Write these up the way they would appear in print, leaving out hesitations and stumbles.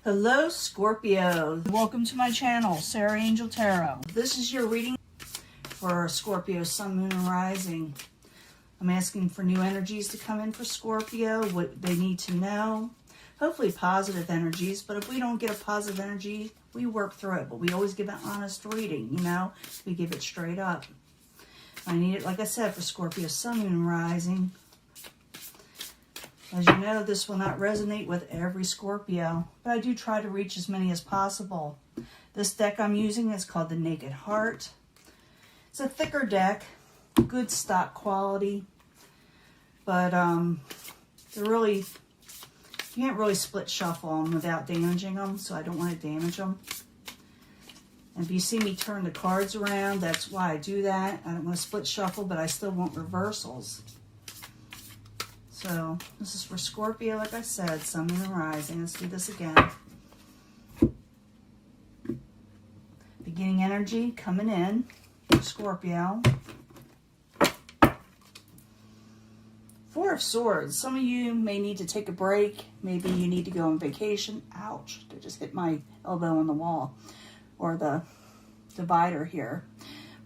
Hello, Scorpio. Welcome to my channel, Sarah Angel Tarot. This is your reading for Scorpio, Sun, Moon, and Rising. I'm asking for new energies to come in for Scorpio, what they need to know. Hopefully positive energies, but if we don't get a positive energy, we work through it. But we always give an honest reading, you know? We give it straight up. I need it, like I said, for Scorpio, Sun, Moon, and Rising. As you know, this will not resonate with every Scorpio, but I do try to reach as many as possible. This deck I'm using is called the Naked Heart. It's a thicker deck, good stock quality, but you can't really split shuffle them without damaging them, so I don't want to damage them. And if you see me turn the cards around, that's why I do that. I don't want to split shuffle, but I still want reversals. So, this is for Scorpio, like I said, Sun, Moon, and Rising. Let's do this again. Beginning energy coming in for Scorpio. Four of Swords. Some of you may need to take a break. Maybe you need to go on vacation. Ouch, I just hit my elbow on the wall, or the divider here.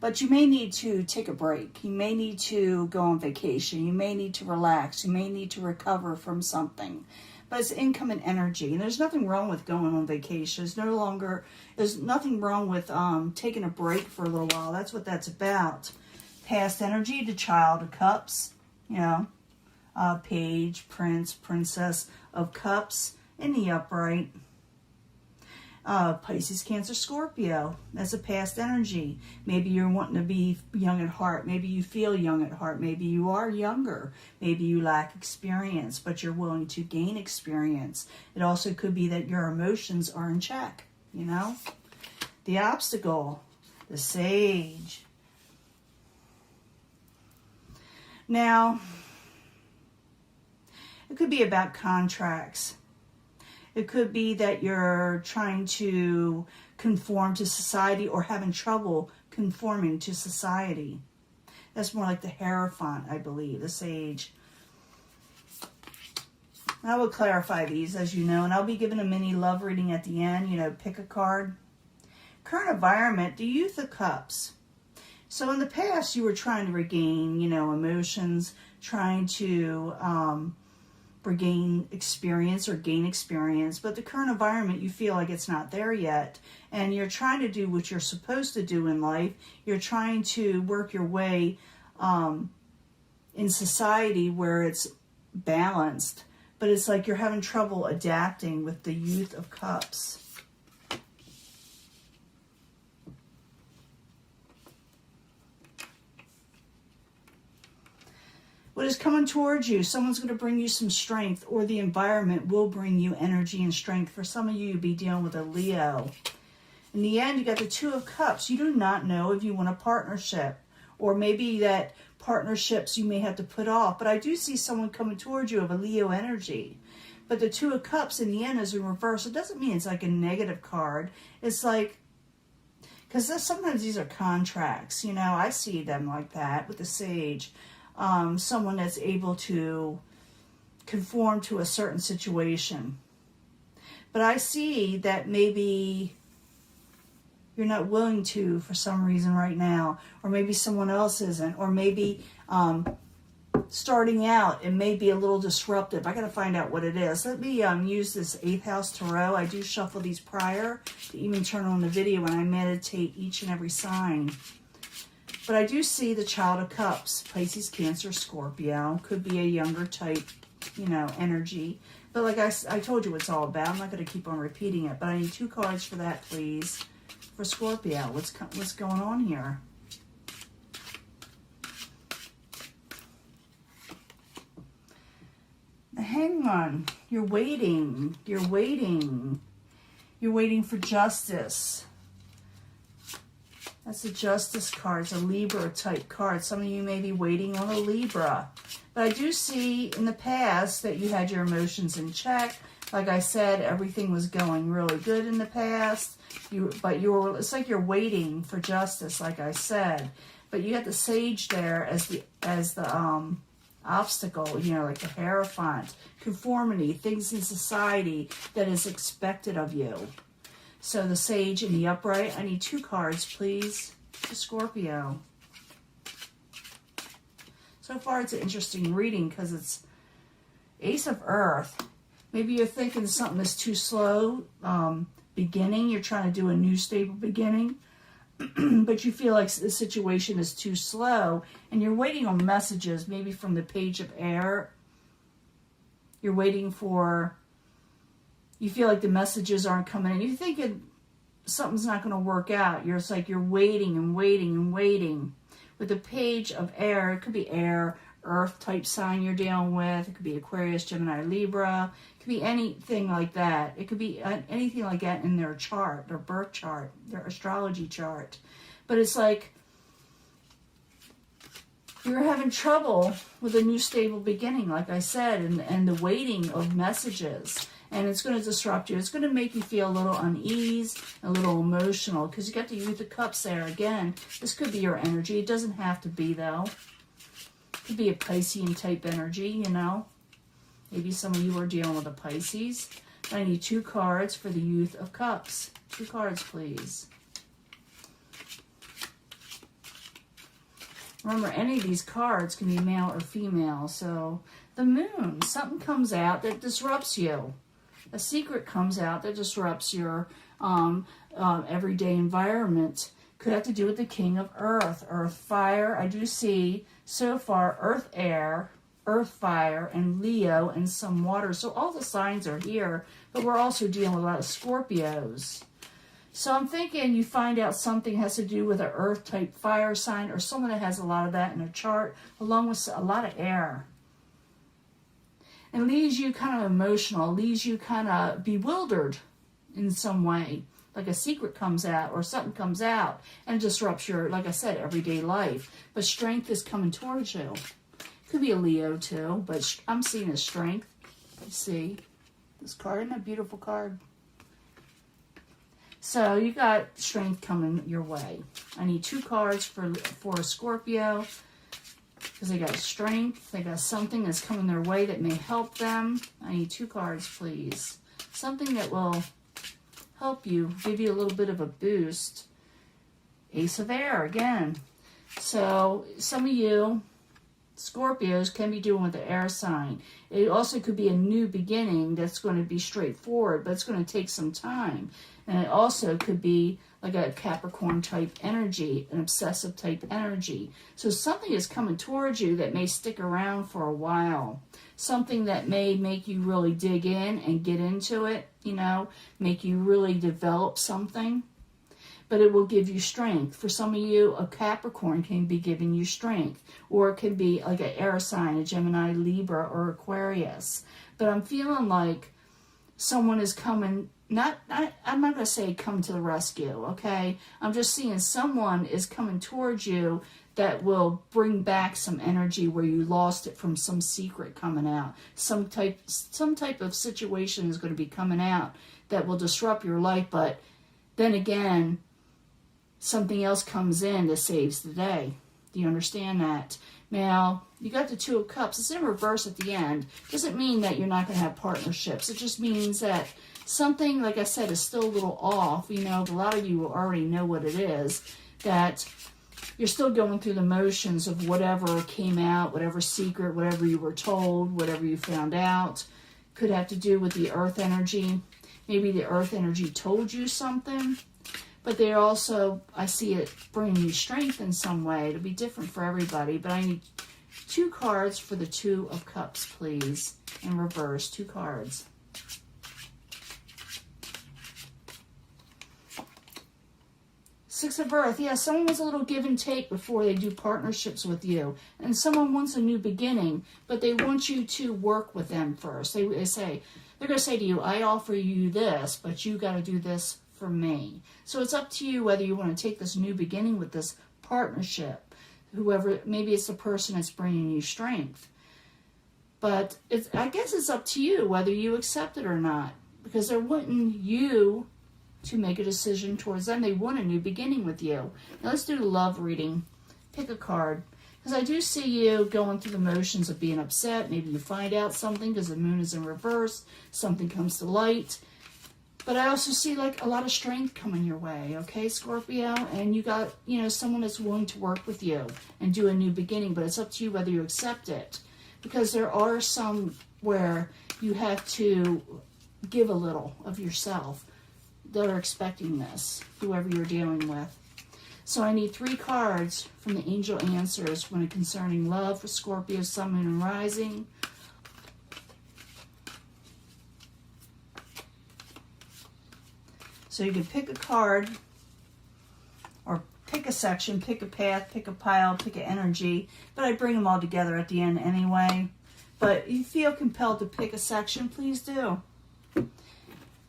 But you may need to take a break. You may need to go on vacation. You may need to relax. You may need to recover from something. But it's incoming energy. And there's nothing wrong with going on vacation. There's nothing wrong with taking a break for a little while. That's what that's about. Past energy, the Child of Cups. You know, Page, Prince, Princess of Cups in the upright. Pisces, Cancer, Scorpio. That's a past energy. Maybe you're wanting to be young at heart. Maybe you feel young at heart. Maybe you are younger. Maybe you lack experience, but you're willing to gain experience. It also could be that your emotions are in check, you know? The Obstacle, the Sage. Now, it could be about contracts. It could be that you're trying to conform to society or having trouble conforming to society. That's more like the Hierophant, I believe, the Sage. I will clarify these, as you know, and I'll be giving a mini love reading at the end. You know, pick a card. Current environment, the Youth of Cups. So in the past, you were trying to regain, you know, emotions, trying to regain experience or gain experience, but the current environment, you feel like it's not there yet, and you're trying to do what you're supposed to do in life. You're trying to work your way in society where it's balanced, but it's like you're having trouble adapting with the Youth of Cups. What is coming towards you? Someone's going to bring you some strength, or the environment will bring you energy and strength. For some of you, you'll be dealing with a Leo. In the end, you got the Two of Cups. You do not know if you want a partnership, or maybe that partnerships you may have to put off. But I do see someone coming towards you of a Leo energy. But the Two of Cups in the end is in reverse. It doesn't mean it's like a negative card. It's like, because sometimes these are contracts. You know, I see them like that with the Sage. Someone that's able to conform to a certain situation. But I see that maybe you're not willing to for some reason right now, or maybe someone else isn't, or maybe starting out, it may be a little disruptive. I got to find out what it is. Let me use this 8th House Tarot. I do shuffle these prior to even turn on the video when I meditate each and every sign. But I do see the Child of Cups, Pisces, Cancer, Scorpio. Could be a younger type, you know, energy. But like I told you what it's all about. I'm not going to keep on repeating it. But I need 2 cards for that, please, for Scorpio. What's going on here? Hang on. You're waiting. You're waiting. You're waiting for justice. That's a Justice card. It's a Libra type card. Some of you may be waiting on a Libra. But I do see in the past that you had your emotions in check. Like I said, everything was going really good in the past. It's like you're waiting for justice, like I said. But you got the Sage there as the obstacle, you know, like the Hierophant, conformity, things in society that is expected of you. So the Sage in the upright, I need 2 cards, please, for Scorpio. So far, it's an interesting reading because it's Ace of Earth. Maybe you're thinking something is too slow, beginning. You're trying to do a new stable beginning, but you feel like the situation is too slow, and you're waiting on messages, maybe from the Page of Air. You're waiting for, you feel like the messages aren't coming in. You're thinking something's not going to work out. You're, it's like you're waiting and waiting and waiting. With the Page of Air, it could be air, earth type sign you're dealing with. It could be Aquarius, Gemini, Libra. It could be anything like that. It could be anything like that in their chart, their birth chart, their astrology chart. But it's like you're having trouble with a new stable beginning, like I said, and the waiting of messages. And it's going to disrupt you. It's going to make you feel a little unease, a little emotional, because you got the Youth of Cups there again. This could be your energy. It doesn't have to be, though. It could be a Piscean type energy, you know. Maybe some of you are dealing with a Pisces. I need 2 cards for the Youth of Cups. 2 cards, please. Remember, any of these cards can be male or female. So, the Moon. Something comes out that disrupts you. A secret comes out that disrupts your everyday environment. Could have to do with the King of Earth. Earth, fire. I do see, so far, earth, air, earth, fire, and Leo, and some water. So all the signs are here, but we're also dealing with a lot of Scorpios. So I'm thinking you find out something has to do with an earth-type fire sign, or someone that has a lot of that in their chart, along with a lot of air. And leaves you kind of emotional, leaves you kind of bewildered in some way. Like a secret comes out or something comes out and disrupts your, like I said, everyday life. But strength is coming towards you. Could be a Leo too, but I'm seeing a strength. Let's see. This card, isn't that a beautiful card? So you got strength coming your way. I need 2 cards for Scorpio. Because they got strength, they got something that's coming their way that may help them. I need 2 cards, please. Something that will help you, give you a little bit of a boost. Ace of Air, again. So, some of you, Scorpios, can be doing with the air sign. It also could be a new beginning that's going to be straightforward, but it's going to take some time. And it also could be like a Capricorn type energy, an obsessive type energy. So something is coming towards you that may stick around for a while. Something that may make you really dig in and get into it, you know, make you really develop something. But it will give you strength. For some of you, a Capricorn can be giving you strength. Or it can be like an air sign, a Gemini, Libra, or Aquarius. But I'm feeling like someone is coming, I'm not going to say come to the rescue, okay? I'm just seeing someone is coming towards you that will bring back some energy where you lost it from some secret coming out. Some type of situation is going to be coming out that will disrupt your life, but then again, something else comes in that saves the day. Do you understand that? Now, you got the 2 of Cups. It's in reverse at the end. Doesn't mean that you're not going to have partnerships. It just means that something, like I said, is still a little off. You know, a lot of you will already know what it is. That you're still going through the motions of whatever came out, whatever secret, whatever you were told, whatever you found out. Could have to do with the earth energy. Maybe the earth energy told you something. But they also, I see it bringing you strength in some way. It'll be different for everybody. But I need 2 cards for the 2 of Cups, please. In reverse, 2 cards. Six of Earth. Yeah, someone wants a little give and take before they do partnerships with you. And someone wants a new beginning, but they want you to work with them first. They're going to say to you, I offer you this, but you got to do this for me. So it's up to you whether you want to take this new beginning with this partnership. Whoever, maybe it's the person that's bringing you strength. But I guess it's up to you whether you accept it or not. Because they're wanting you to make a decision towards them. They want a new beginning with you. Now let's do the love reading. Pick a card. Because I do see you going through the motions of being upset. Maybe you find out something because the moon is in reverse. Something comes to light. But I also see like a lot of strength coming your way, okay, Scorpio? And you got, you know, someone that's willing to work with you and do a new beginning. But it's up to you whether you accept it. Because there are some where you have to give a little of yourself. They're expecting this, whoever you're dealing with. So I need 3 cards from the angel answers when concerning love for Scorpio, Sun, Moon, and Rising. So you can pick a card or pick a section, pick a path, pick a pile, pick an energy. But I bring them all together at the end anyway. But if you feel compelled to pick a section, please do.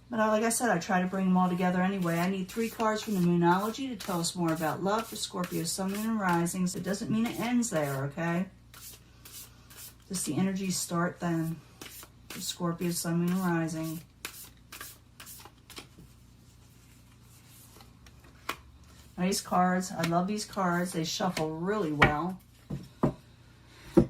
But like I said, I try to bring them all together anyway. I need 3 cards from the Moonology to tell us more about love for Scorpio, Sun, Moon, and Risings. It doesn't mean it ends there, okay? Just the energies start then for Scorpio, Sun, Moon, and Rising. Nice cards. I love these cards. They shuffle really well.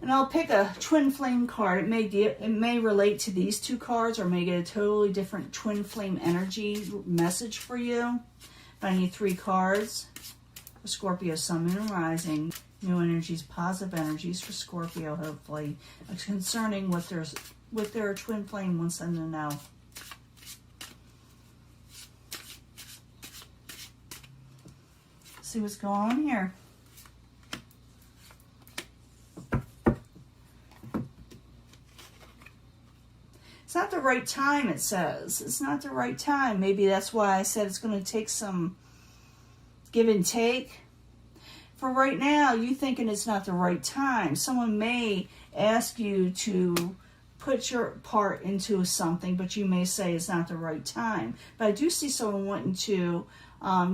And I'll pick a twin flame card. It may relate to these 2 cards or may get a totally different twin flame energy message for you. But I need 3 cards for Scorpio, Sun, Moon, and Rising. New energies, positive energies for Scorpio, hopefully. Concerning what their twin flame wants them to know. See what's going on here. It's not the right time, it says. It's not the right time. Maybe that's why I said it's going to take some give and take. For right now, you thinking it's not the right time. Someone may ask you to put your part into something, but you may say it's not the right time. But I do see someone wanting to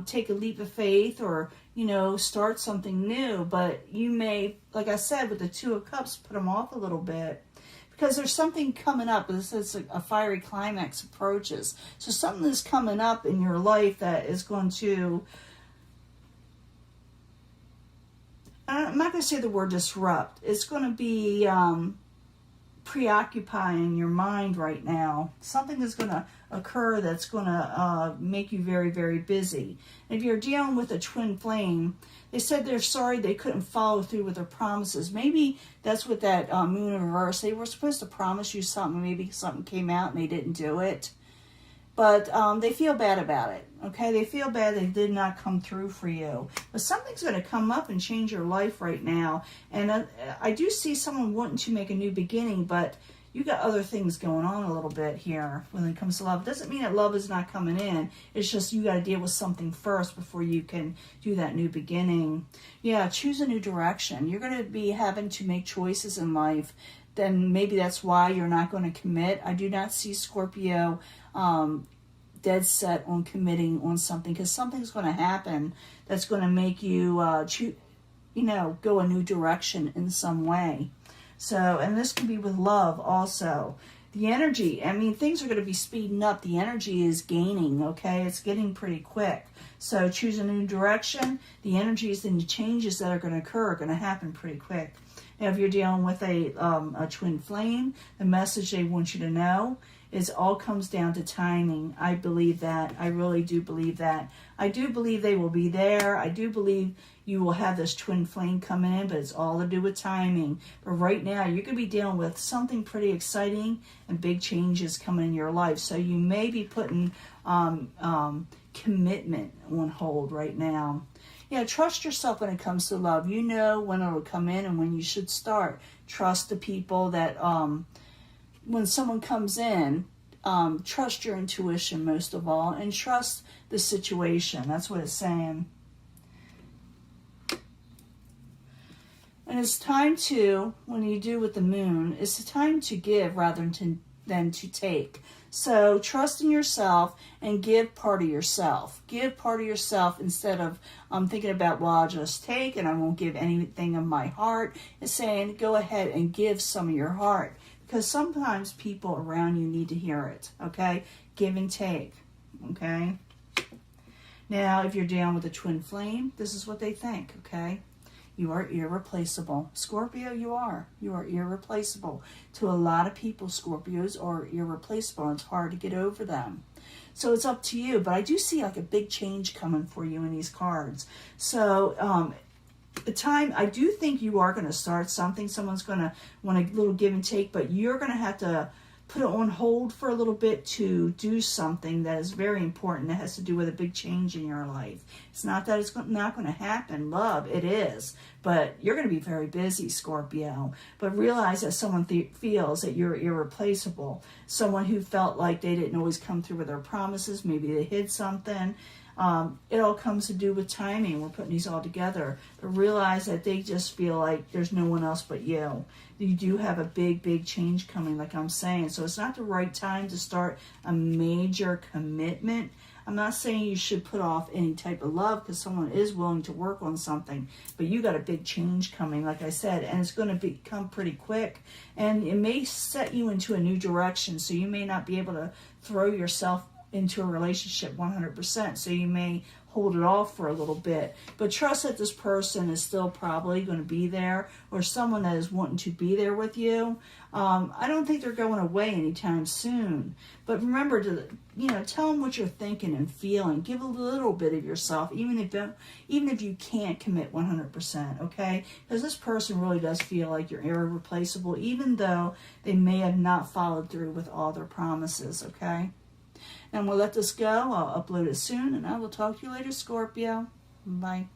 take a leap of faith or, you know, start something new. But you may, like I said, with the 2 of Cups, put them off a little bit. Because there's something coming up. This is a fiery climax approaches. So something is coming up in your life that is going to, I'm not going to say the word disrupt. It's going to be preoccupying your mind right now. Something is going to occur that's going to make you very, very busy. If you're dealing with a twin flame, they said they're sorry they couldn't follow through with their promises. Maybe that's what that moon in reverse. They were supposed to promise you something. Maybe something came out and they didn't do it. But they feel bad about it. Okay, they feel bad they did not come through for you. But something's going to come up and change your life right now. And I do see someone wanting to make a new beginning, but you got other things going on a little bit here when it comes to love. It doesn't mean that love is not coming in. It's just you got to deal with something first before you can do that new beginning. Yeah, choose a new direction. You're going to be having to make choices in life. Then maybe that's why you're not going to commit. I do not see Scorpio dead set on committing on something, because something's going to happen that's going to make you, go a new direction in some way. So, and this can be with love also. The energy, I mean, things are going to be speeding up. The energy is gaining, okay? It's getting pretty quick. So choose a new direction. The energies and the changes that are going to occur are going to happen pretty quick. Now, if you're dealing with a twin flame, the message they want you to know is all comes down to timing. I believe that. I really do believe that. I do believe they will be there. I do believe you will have this twin flame coming in, but it's all to do with timing. But right now, you're going to be dealing with something pretty exciting and big changes coming in your life. So you may be putting commitment on hold right now. Yeah, trust yourself when it comes to love. You know when it'll come in and when you should start. Trust the people that, when someone comes in, trust your intuition most of all, and trust the situation. That's what it's saying. And it's time to, when you do with the moon, it's the time to give rather than to take. So trust in yourself and give part of yourself. Give part of yourself instead of thinking about, well, I'll just take and I won't give anything of my heart. It's saying go ahead and give some of your heart. Because sometimes people around you need to hear it, okay? Give and take, okay? Now, if you're dealing with a twin flame, this is what they think, okay? You are irreplaceable. Scorpio, you are. You are irreplaceable. To a lot of people, Scorpios are irreplaceable, and it's hard to get over them. So it's up to you. But I do see like a big change coming for you in these cards. So the time, I do think you are going to start something. Someone's going to want a little give and take, but you're going to have to put it on hold for a little bit to do something that is very important, that has to do with a big change in your life. It's not that it's not going to happen. Love, it is. But you're going to be very busy, Scorpio. But realize that someone feels that you're irreplaceable. Someone who felt like they didn't always come through with their promises. Maybe they hid something. It all comes to do with timing. We're putting these all together. But realize that they just feel like there's no one else but you. You do have a big, big change coming, like I'm saying. So it's not the right time to start a major commitment. I'm not saying you should put off any type of love, because someone is willing to work on something. But you got a big change coming, like I said, and it's going to become pretty quick. And it may set you into a new direction. So you may not be able to throw yourself into a relationship 100%. So you may hold it off for a little bit, but trust that this person is still probably going to be there, or someone that is wanting to be there with you. I don't think they're going away anytime soon, but remember to, tell them what you're thinking and feeling. Give a little bit of yourself, even if you can't commit 100%, okay? Because this person really does feel like you're irreplaceable, even though they may have not followed through with all their promises, okay? And we'll let this go. I'll upload it soon, and I will talk to you later, Scorpio. Bye.